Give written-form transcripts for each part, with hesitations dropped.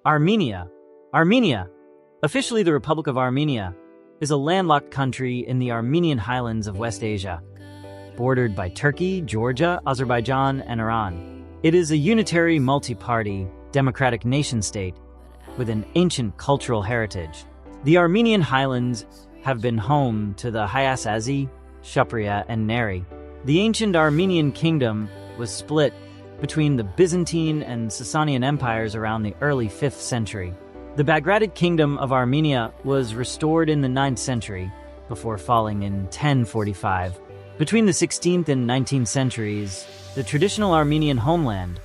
Armenia. Armenia, officially the Republic of Armenia, is a landlocked country in the Armenian highlands of West Asia, bordered by Turkey, Georgia, Azerbaijan, and Iran. It is a unitary, multi-party, democratic nation-state with an ancient cultural heritage. The Armenian highlands have been home to the Hayasazi, Shupria, and Neri. The ancient Armenian kingdom was split between the Byzantine and Sasanian empires around the early 5th century. The Bagratid Kingdom of Armenia was restored in the 9th century, before falling in 1045. Between the 16th and 19th centuries, the traditional Armenian homeland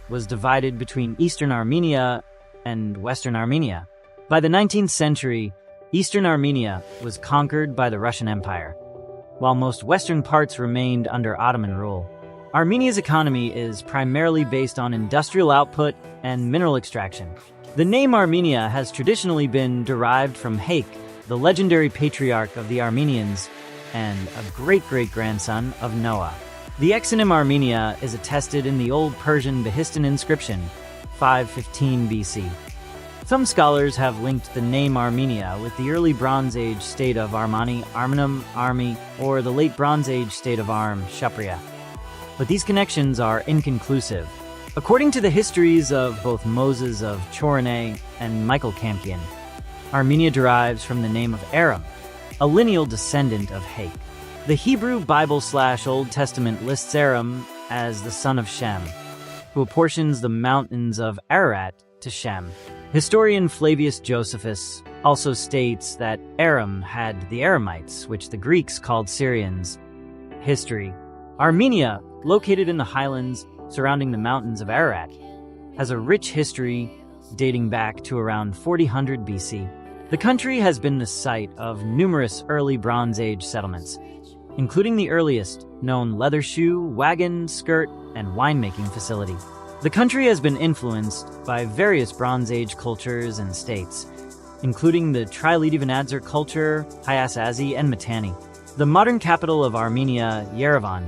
was divided between Eastern Armenia and Western Armenia. By the 19th century, Eastern Armenia was conquered by the Russian Empire, while most western parts remained under Ottoman rule. Armenia's economy is primarily based on industrial output and mineral extraction. The name Armenia has traditionally been derived from Haik, the legendary patriarch of the Armenians and a great-great-grandson of Noah. The exonym Armenia is attested in the Old Persian Behistun inscription, 515 BC. Some scholars have linked the name Armenia with the early Bronze Age state of Armani, Armenum, Armi, or the late Bronze Age state of Arm, Shupria. But these connections are inconclusive. According to the histories of both Moses of Chorene and Michael Campion, Armenia derives from the name of Aram, a lineal descendant of Haik. The Hebrew Bible/Old Testament lists Aram as the son of Shem, who apportions the mountains of Ararat to Shem. Historian Flavius Josephus also states that Aram had the Aramites, which the Greeks called Syrians. History. Armenia, located in the highlands surrounding the mountains of Ararat, has a rich history dating back to around 4000 BC. The country has been the site of numerous early Bronze Age settlements, including the earliest known leather shoe, wagon, skirt, and winemaking facility. The country has been influenced by various Bronze Age cultures and states, including the Triledi-Vanadzor culture, Hayasazi, and Mitanni. The modern capital of Armenia, Yerevan,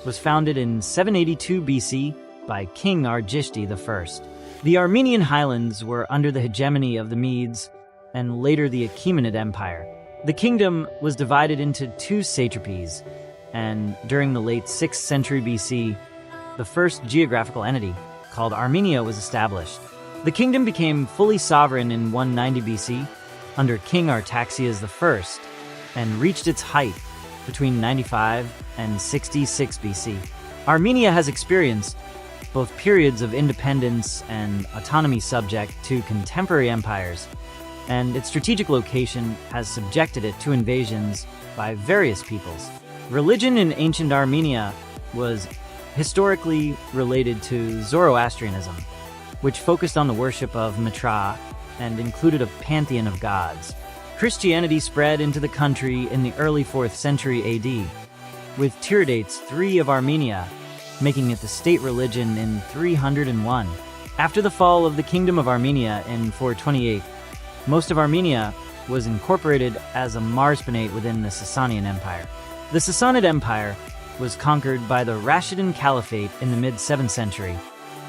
was founded in 782 BC by King Argishti I. The Armenian highlands were under the hegemony of the Medes and later the Achaemenid Empire. The kingdom was divided into two satrapies, and during the late 6th century BC, the first geographical entity, called Armenia, was established. The kingdom became fully sovereign in 190 BC under King Artaxias I and reached its height between 95 and 66 BC. Armenia has experienced both periods of independence and autonomy subject to contemporary empires, and its strategic location has subjected it to invasions by various peoples. Religion in ancient Armenia was historically related to Zoroastrianism, which focused on the worship of Mitra and included a pantheon of gods. Christianity spread into the country in the early 4th century AD, with Tiridates III of Armenia making it the state religion in 301. After the fall of the Kingdom of Armenia in 428, most of Armenia was incorporated as a Marspanate within the Sasanian Empire. The Sassanid Empire was conquered by the Rashidun Caliphate in the mid-7th century,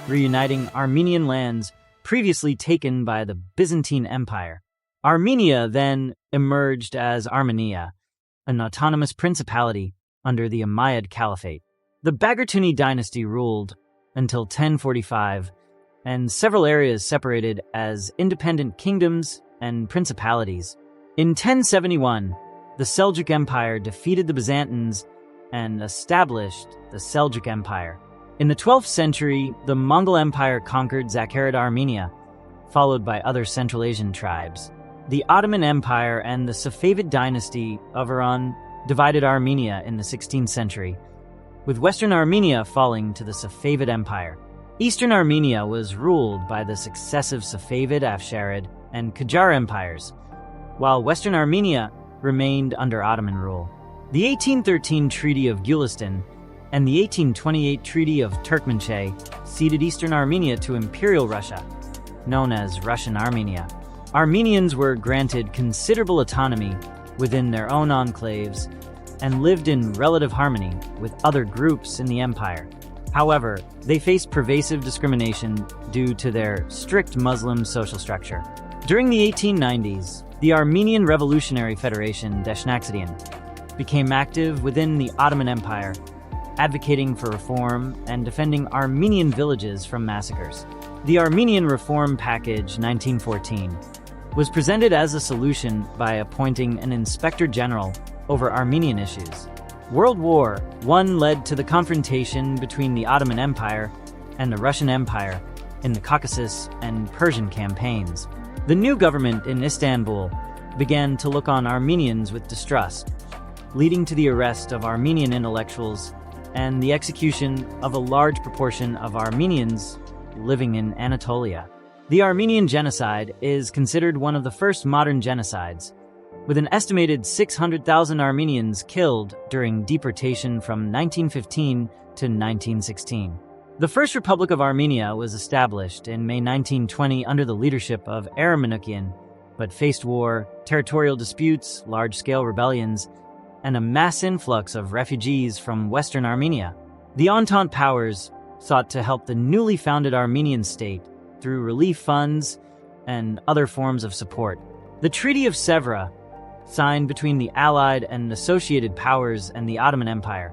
reuniting Armenian lands previously taken by the Byzantine Empire. Armenia then emerged as Armenia, an autonomous principality under the Umayyad Caliphate. The Bagratouni dynasty ruled until 1045, and several areas separated as independent kingdoms and principalities. In 1071, the Seljuk Empire defeated the Byzantines and established the Seljuk Empire. In the 12th century, the Mongol Empire conquered Zakharid Armenia, followed by other Central Asian tribes. The Ottoman Empire and the Safavid dynasty of Iran divided Armenia in the 16th century, with Western Armenia falling to the Safavid Empire. Eastern Armenia was ruled by the successive Safavid, Afsharid, and Qajar empires, while Western Armenia remained under Ottoman rule. The 1813 Treaty of Gulistan and the 1828 Treaty of Turkmenchay ceded Eastern Armenia to Imperial Russia, known as Russian Armenia. Armenians were granted considerable autonomy within their own enclaves and lived in relative harmony with other groups in the empire. However, they faced pervasive discrimination due to their strict Muslim social structure. During the 1890s, the Armenian Revolutionary Federation, Deshnaksadian, became active within the Ottoman Empire, advocating for reform and defending Armenian villages from massacres. The Armenian Reform Package 1914 was presented as a solution by appointing an inspector general over Armenian issues. World War I led to the confrontation between the Ottoman Empire and the Russian Empire in the Caucasus and Persian campaigns. The new government in Istanbul began to look on Armenians with distrust, leading to the arrest of Armenian intellectuals and the execution of a large proportion of Armenians living in Anatolia. The Armenian genocide is considered one of the first modern genocides, with an estimated 600,000 Armenians killed during deportation from 1915 to 1916. The First Republic of Armenia was established in May 1920 under the leadership of Yerevan, but faced war, territorial disputes, large-scale rebellions, and a mass influx of refugees from Western Armenia. The Entente powers sought to help the newly founded Armenian state through relief funds and other forms of support. The Treaty of Sèvres, signed between the Allied and Associated Powers and the Ottoman Empire,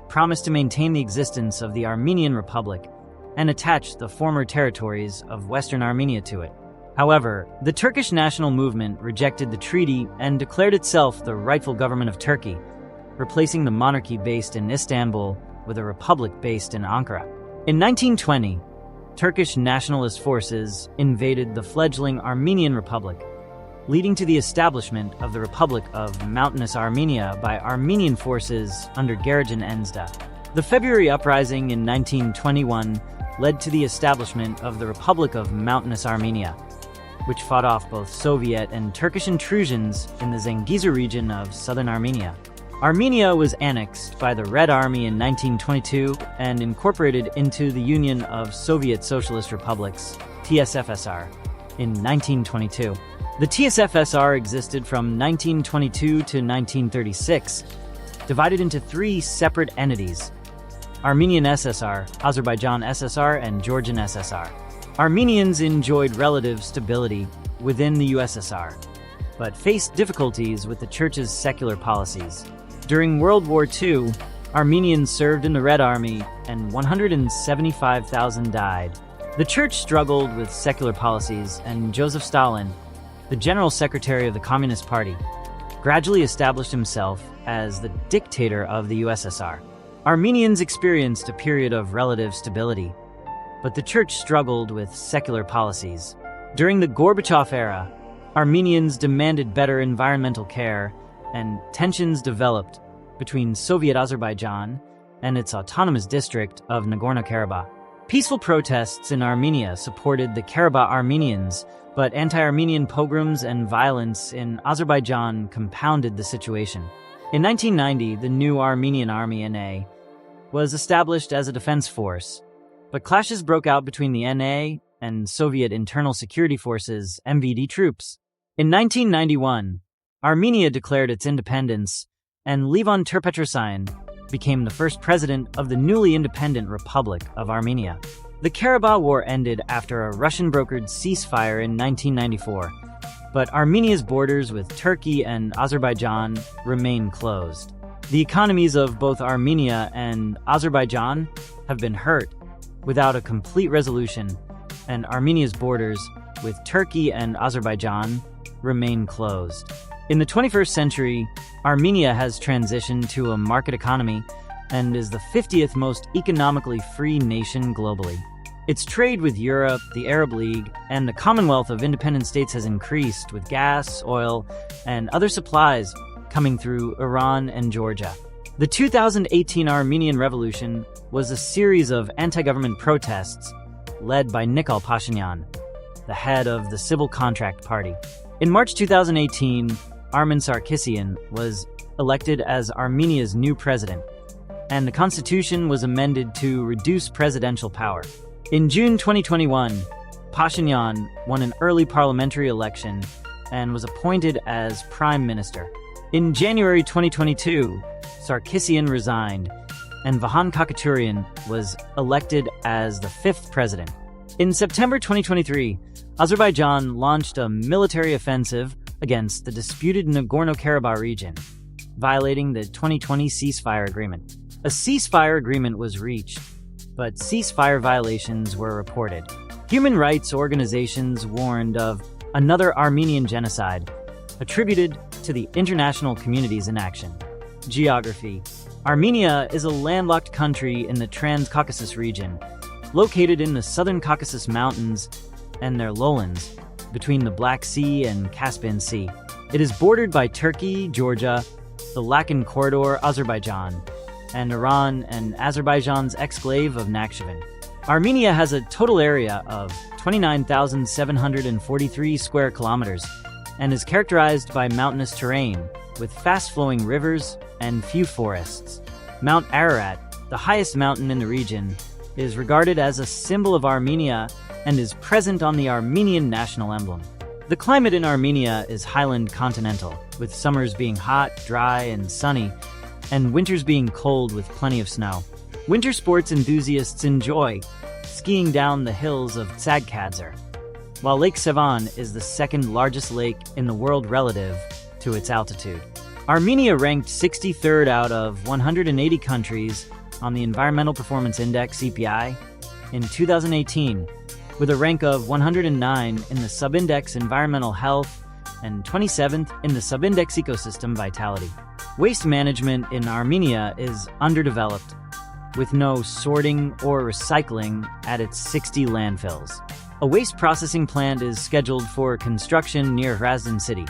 promised to maintain the existence of the Armenian Republic and attach the former territories of Western Armenia to it. However, the Turkish national movement rejected the treaty and declared itself the rightful government of Turkey, replacing the monarchy based in Istanbul with a republic based in Ankara. In 1920, Turkish nationalist forces invaded the fledgling Armenian Republic, leading to the establishment of the Republic of Mountainous Armenia by Armenian forces under Yerevan Enzda. The February Uprising in 1921 led to the establishment of the Republic of Mountainous Armenia, which fought off both Soviet and Turkish intrusions in the Zengezur region of southern Armenia. Armenia was annexed by the Red Army in 1922 and incorporated into the Union of Soviet Socialist Republics, TSFSR, in 1922. The TSFSR existed from 1922 to 1936, divided into three separate entities: Armenian SSR, Azerbaijan SSR, and Georgian SSR. Armenians enjoyed relative stability within the USSR, but faced difficulties with the Church's secular policies. During World War II, Armenians served in the Red Army and 175,000 died. The Church struggled with secular policies, and Joseph Stalin, the General Secretary of the Communist Party, gradually established himself as the dictator of the USSR. Armenians experienced a period of relative stability, but the Church struggled with secular policies. During the Gorbachev era, Armenians demanded better environmental care, and tensions developed between Soviet Azerbaijan and its autonomous district of Nagorno-Karabakh. Peaceful protests in Armenia supported the Karabakh Armenians, but anti-Armenian pogroms and violence in Azerbaijan compounded the situation. In 1990, the new Armenian Army NA was established as a defense force, but clashes broke out between the NA and Soviet Internal Security Forces MVD troops. In 1991, Armenia declared its independence, and Levon Ter-Petrosyan became the first president of the newly independent Republic of Armenia. The Karabakh War ended after a Russian-brokered ceasefire in 1994, but Armenia's borders with Turkey and Azerbaijan remain closed. The economies of both Armenia and Azerbaijan have been hurt without a complete resolution, and Armenia's borders with Turkey and Azerbaijan remain closed. In the 21st century, Armenia has transitioned to a market economy and is the 50th most economically free nation globally. Its trade with Europe, the Arab League, and the Commonwealth of Independent States has increased, with gas, oil, and other supplies coming through Iran and Georgia. The 2018 Armenian Revolution was a series of anti-government protests led by Nikol Pashinyan, the head of the Civil Contract Party. In March 2018, Armen Sarkisian was elected as Armenia's new president, and the constitution was amended to reduce presidential power. In June 2021, Pashinyan won an early parliamentary election and was appointed as prime minister. In January 2022, Sarkisian resigned, and Vahan Kakaturian was elected as the 5th president. In September 2023, Azerbaijan launched a military offensive against the disputed Nagorno-Karabakh region, violating the 2020 ceasefire agreement. A ceasefire agreement was reached, but ceasefire violations were reported. Human rights organizations warned of another Armenian genocide, attributed to the international community's inaction. Geography. Armenia is a landlocked country in the Trans-Caucasus region, located in the southern Caucasus Mountains and their lowlands, between the Black Sea and Caspian Sea. It is bordered by Turkey, Georgia, the Lakan Corridor, Azerbaijan, and Iran and Azerbaijan's exclave of Nakhchivan. Armenia has a total area of 29,743 square kilometers and is characterized by mountainous terrain with fast-flowing rivers and few forests. Mount Ararat, the highest mountain in the region, is regarded as a symbol of Armenia and is present on the Armenian national emblem. The climate in Armenia is highland continental, with summers being hot, dry, and sunny, and winters being cold with plenty of snow. Winter sports enthusiasts enjoy skiing down the hills of Tsagkadzor, while Lake Sevan is the second largest lake in the world relative to its altitude. Armenia ranked 63rd out of 180 countries on the Environmental Performance Index (EPI) in 2018, with a rank of 109 in the subindex Environmental Health and 27th in the subindex Ecosystem Vitality. Waste management in Armenia is underdeveloped, with no sorting or recycling at its 60 landfills. A waste processing plant is scheduled for construction near Hrazdan city,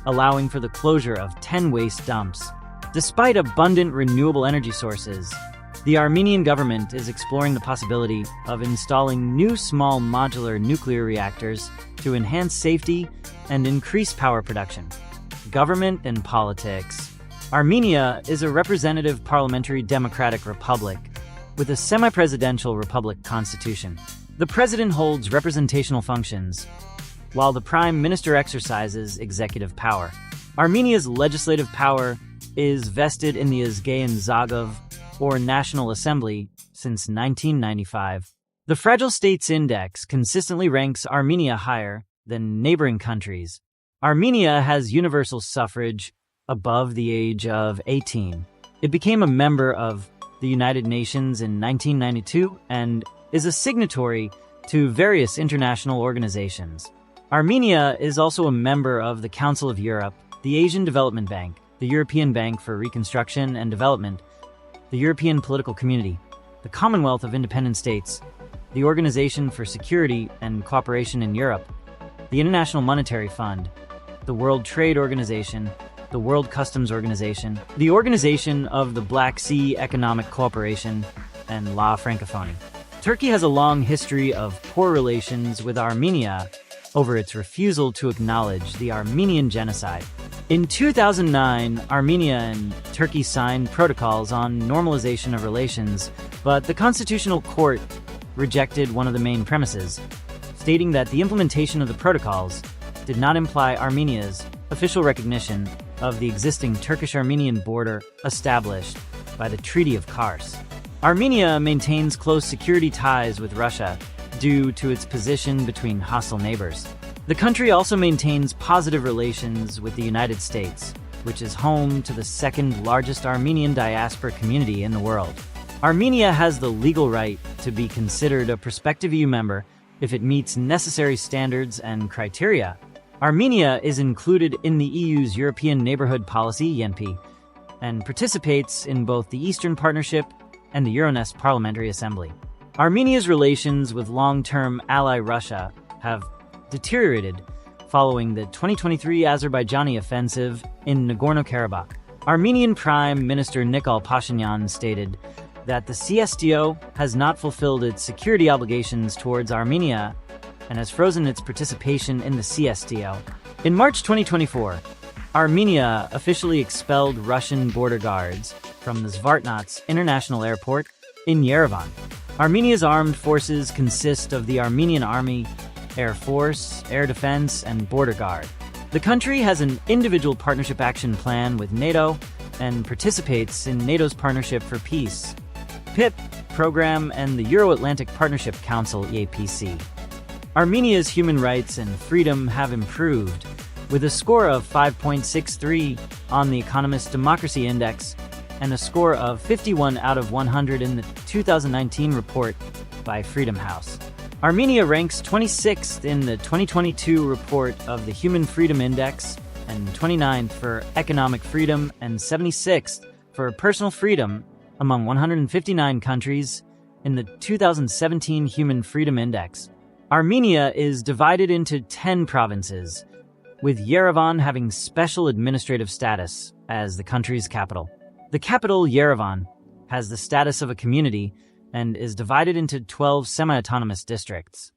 allowing for the closure of 10 waste dumps. Despite abundant renewable energy sources, the Armenian government is exploring the possibility of installing new small modular nuclear reactors to enhance safety and increase power production. Government and politics. Armenia is a representative parliamentary democratic republic with a semi-presidential republic constitution. The president holds representational functions, while the prime minister exercises executive power. Armenia's legislative power is vested in the Azgayan Zagov, or National Assembly, since 1995. The Fragile States Index consistently ranks Armenia higher than neighboring countries. Armenia has universal suffrage above the age of 18. It became a member of the United Nations in 1992 and is a signatory to various international organizations. Armenia is also a member of the Council of Europe, the Asian Development Bank, the European Bank for Reconstruction and Development, the European Political Community, the Commonwealth of Independent States, the Organization for Security and Cooperation in Europe, the International Monetary Fund, the World Trade Organization, the World Customs Organization, the Organization of the Black Sea Economic Cooperation, and La Francophonie. Turkey has a long history of poor relations with Armenia over its refusal to acknowledge the Armenian genocide. In 2009, Armenia and Turkey signed protocols on normalization of relations, but the Constitutional Court rejected one of the main premises, stating that the implementation of the protocols did not imply Armenia's official recognition of the existing Turkish-Armenian border established by the Treaty of Kars. Armenia maintains close security ties with Russia due to its position between hostile neighbors. The country also maintains positive relations with the United States, which is home to the second largest Armenian diaspora community in the world. Armenia has the legal right to be considered a prospective EU member if it meets necessary standards and criteria. Armenia is included in the EU's European Neighbourhood Policy (ENP) and participates in both the Eastern Partnership and the Euronest Parliamentary Assembly. Armenia's relations with long-term ally Russia have deteriorated following the 2023 Azerbaijani offensive in Nagorno-Karabakh. Armenian Prime Minister Nikol Pashinyan stated that the CSTO has not fulfilled its security obligations towards Armenia and has frozen its participation in the CSTO. In March 2024, Armenia officially expelled Russian border guards from the Zvartnots International Airport in Yerevan. Armenia's armed forces consist of the Armenian Army, Air Force, Air Defense, and Border Guard. The country has an individual partnership action plan with NATO and participates in NATO's Partnership for Peace PIP program and the Euro-Atlantic Partnership Council EAPC. Armenia's human rights and freedom have improved, with a score of 5.63 on the Economist Democracy Index and a score of 51 out of 100 in the 2019 report by Freedom House. Armenia ranks 26th in the 2022 report of the Human Freedom Index and 29th for economic freedom and 76th for personal freedom among 159 countries in the 2017 Human Freedom Index. Armenia is divided into 10 provinces, with Yerevan having special administrative status as the country's capital. The capital, Yerevan, has the status of a community and is divided into 12 semi-autonomous districts.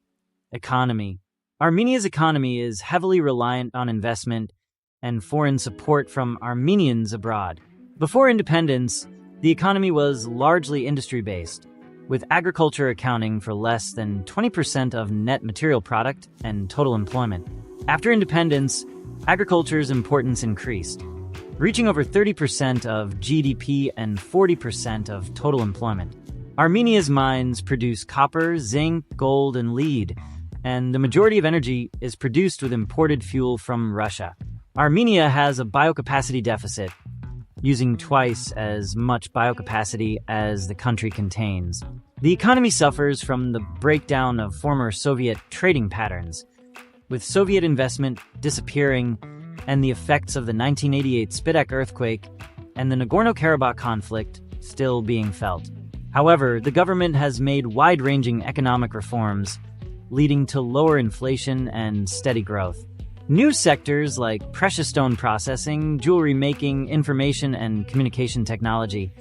Economy. Armenia's economy is heavily reliant on investment and foreign support from Armenians abroad. Before independence, the economy was largely industry-based, with agriculture accounting for less than 20% of net material product and total employment. After independence, agriculture's importance increased, reaching over 30% of GDP and 40% of total employment. Armenia's mines produce copper, zinc, gold, and lead, and the majority of energy is produced with imported fuel from Russia. Armenia has a biocapacity deficit, using twice as much biocapacity as the country contains. The economy suffers from the breakdown of former Soviet trading patterns, with Soviet investment disappearing and the effects of the 1988 Sputnik earthquake and the Nagorno-Karabakh conflict still being felt. However, the government has made wide-ranging economic reforms, leading to lower inflation and steady growth. New sectors like precious stone processing, jewelry making, information and communication technology,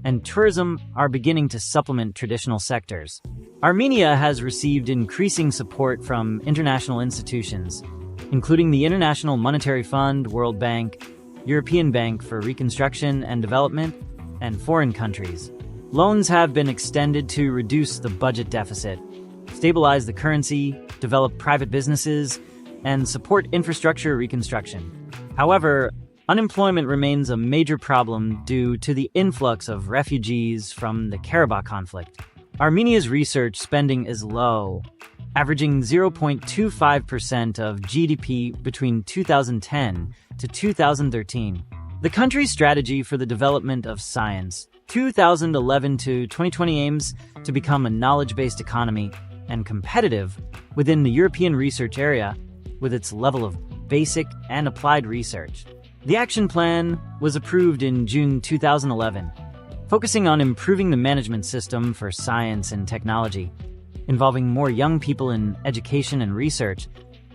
and tourism are beginning to supplement traditional sectors. Armenia has received increasing support from international institutions, including the International Monetary Fund, World Bank, European Bank for Reconstruction and Development, and foreign countries. Loans have been extended to reduce the budget deficit, stabilize the currency, develop private businesses, and support infrastructure reconstruction. However, unemployment remains a major problem due to the influx of refugees from the Karabakh conflict. Armenia's research spending is low, averaging 0.25% of GDP between 2010 to 2013. The country's strategy for the development of science, 2011 to 2020, aims to become a knowledge-based economy and competitive within the European research area with its level of basic and applied research. The action plan was approved in June 2011, focusing on improving the management system for science and technology, involving more young people in education and research,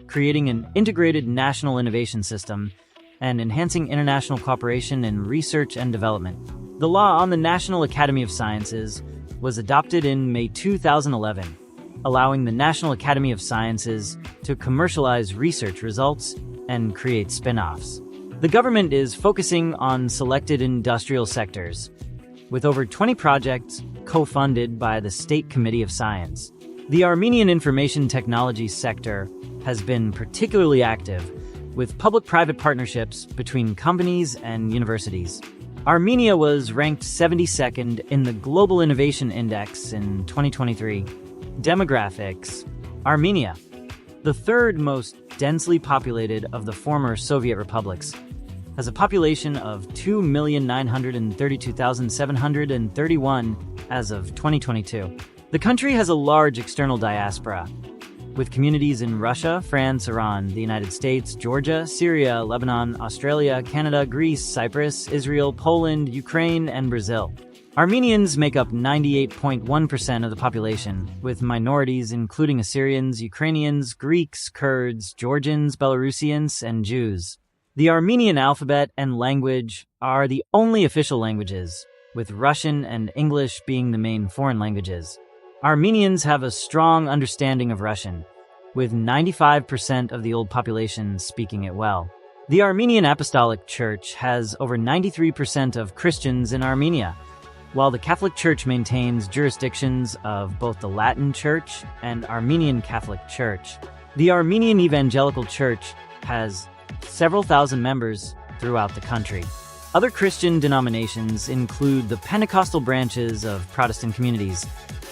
creating an integrated national innovation system, and enhancing international cooperation in research and development. The law on the National Academy of Sciences was adopted in May 2011, allowing the National Academy of Sciences to commercialize research results and create spin-offs. The government is focusing on selected industrial sectors, with over 20 projects co-funded by the State Committee of Science. The Armenian information technology sector has been particularly active, with public-private partnerships between companies and universities. Armenia was ranked 72nd in the Global Innovation Index in 2023. Demographics. Armenia, the third most densely populated of the former Soviet republics, has a population of 2,932,731 as of 2022. The country has a large external diaspora, with communities in Russia, France, Iran, the United States, Georgia, Syria, Lebanon, Australia, Canada, Greece, Cyprus, Israel, Poland, Ukraine, and Brazil. Armenians make up 98.1% of the population, with minorities including Assyrians, Ukrainians, Greeks, Kurds, Georgians, Belarusians, and Jews. The Armenian alphabet and language are the only official languages, with Russian and English being the main foreign languages. Armenians have a strong understanding of Russian, with 95% of the old population speaking it well. The Armenian Apostolic Church has over 93% of Christians in Armenia, while the Catholic Church maintains jurisdictions of both the Latin Church and Armenian Catholic Church. The Armenian Evangelical Church has several thousand members throughout the country. Other Christian denominations include the Pentecostal branches of Protestant communities,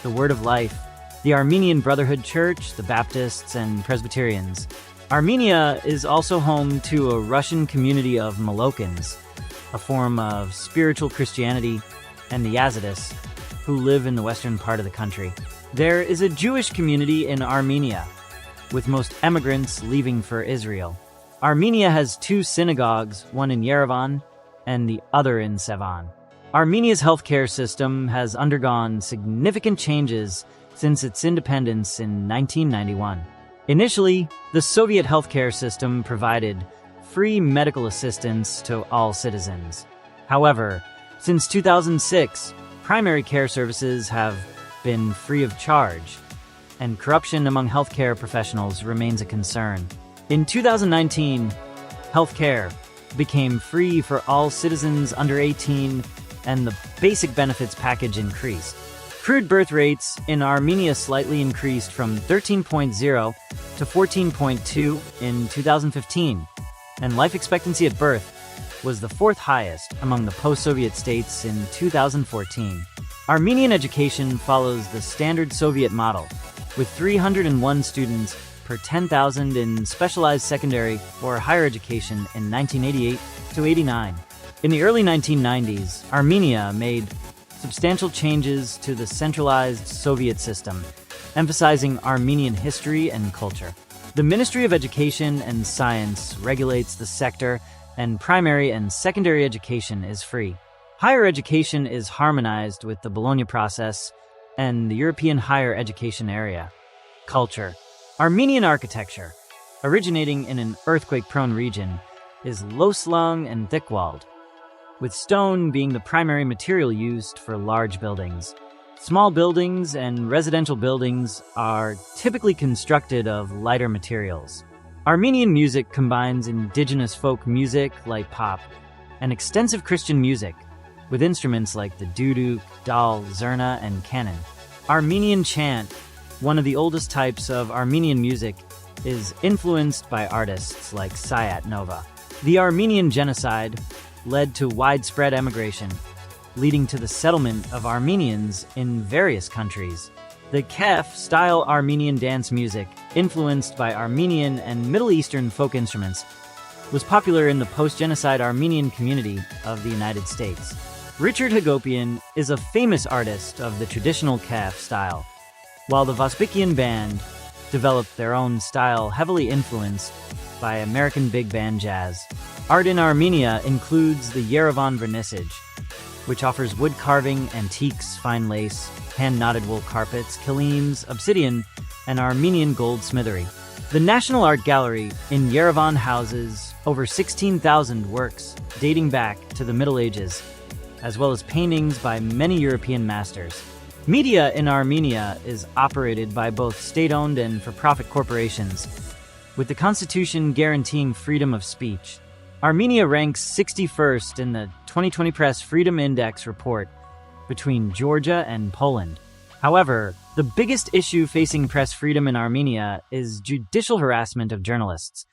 the Word of Life, the Armenian Brotherhood Church, the Baptists, and Presbyterians. Armenia is also home to a Russian community of Molochans, a form of spiritual Christianity, and the Yazidis, who live in the western part of the country. There is a Jewish community in Armenia, with most emigrants leaving for Israel. Armenia has two synagogues, one in Yerevan and the other in Sevan. Armenia's healthcare system has undergone significant changes since its independence in 1991. Initially, the Soviet healthcare system provided free medical assistance to all citizens. However, since 2006, primary care services have been free of charge, and corruption among healthcare professionals remains a concern. In 2019, healthcare became free for all citizens under 18, and the basic benefits package increased. Crude birth rates in Armenia slightly increased from 13.0 to 14.2 in 2015, and life expectancy at birth was the fourth highest among the post-Soviet states in 2014. Armenian education follows the standard Soviet model, with 301 students per 10,000 in specialized secondary or higher education in 1988 to 89. In the early 1990s, Armenia made substantial changes to the centralized Soviet system, emphasizing Armenian history and culture. The Ministry of Education and Science regulates the sector, and primary and secondary education is free. Higher education is harmonized with the Bologna process and the European higher education area. Culture. Armenian architecture, originating in an earthquake-prone region, is low-slung and thick-walled, with stone being the primary material used for large buildings. Small buildings and residential buildings are typically constructed of lighter materials. Armenian music combines indigenous folk music like pop and extensive Christian music with instruments like the duduk, dal, zurna, and kanun. Armenian chant, one of the oldest types of Armenian music, is influenced by artists like Sayat Nova. The Armenian genocide led to widespread emigration, leading to the settlement of Armenians in various countries. The kef-style Armenian dance music, influenced by Armenian and Middle Eastern folk instruments, was popular in the post-genocide Armenian community of the United States. Richard Hagopian is a famous artist of the traditional kef style, while the Vosbikian band developed their own style heavily influenced by American big band jazz. Art in Armenia includes the Yerevan vernissage, which offers wood carving, antiques, fine lace, hand-knotted wool carpets, kilims, obsidian, and Armenian goldsmithery. The National Art Gallery in Yerevan houses over 16,000 works dating back to the Middle Ages, as well as paintings by many European masters. Media in Armenia is operated by both state-owned and for-profit corporations, with the constitution guaranteeing freedom of speech. Armenia ranks 61st in the 2020 Press Freedom Index report between Georgia and Poland. However, the biggest issue facing press freedom in Armenia is judicial harassment of journalists,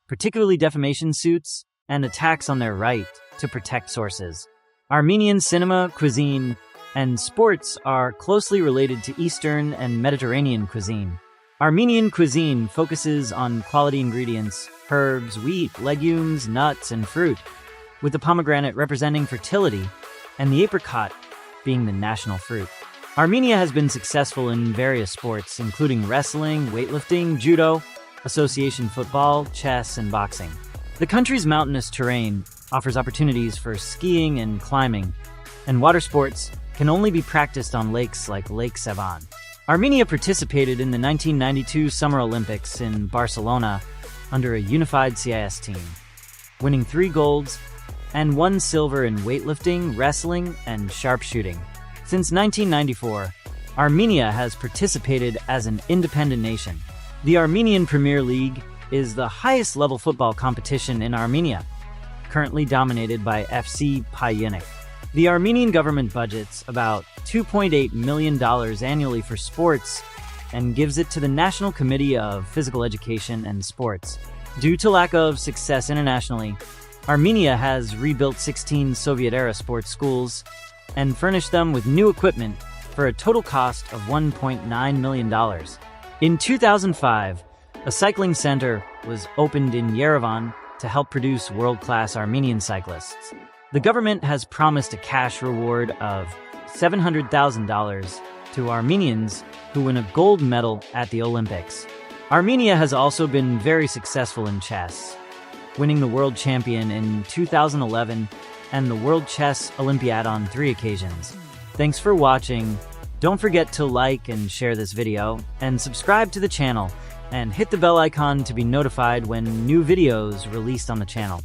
particularly defamation suits and attacks on their right to protect sources. Armenian cinema, cuisine, and sports are closely related to Eastern and Mediterranean cuisine. Armenian cuisine focuses on quality ingredients, herbs, wheat, legumes, nuts, and fruit, with the pomegranate representing fertility and the apricot being the national fruit. Armenia has been successful in various sports, including wrestling, weightlifting, judo, association football, chess, and boxing. The country's mountainous terrain offers opportunities for skiing and climbing, and water sports can only be practiced on lakes like Lake Sevan. Armenia participated in the 1992 Summer Olympics in Barcelona under a unified CIS team, winning 3 golds and 1 silver in weightlifting, wrestling, and sharpshooting. Since 1994, Armenia has participated as an independent nation. The Armenian Premier League is the highest-level football competition in Armenia, currently dominated by FC Payinik. The Armenian government budgets about $2.8 million annually for sports and gives it to the National Committee of Physical Education and Sports. Due to lack of success internationally, Armenia has rebuilt 16 Soviet-era sports schools and furnished them with new equipment for a total cost of $1.9 million. In 2005, a cycling center was opened in Yerevan to help produce world-class Armenian cyclists. The government has promised a cash reward of $700,000 to Armenians who win a gold medal at the Olympics. Armenia has also been very successful in chess, winning the world champion in 2011 and the World Chess Olympiad on 3 occasions. Thanks for watching. Don't forget to like and share this video, and subscribe to the channel, and hit the bell icon to be notified when new videos released on the channel.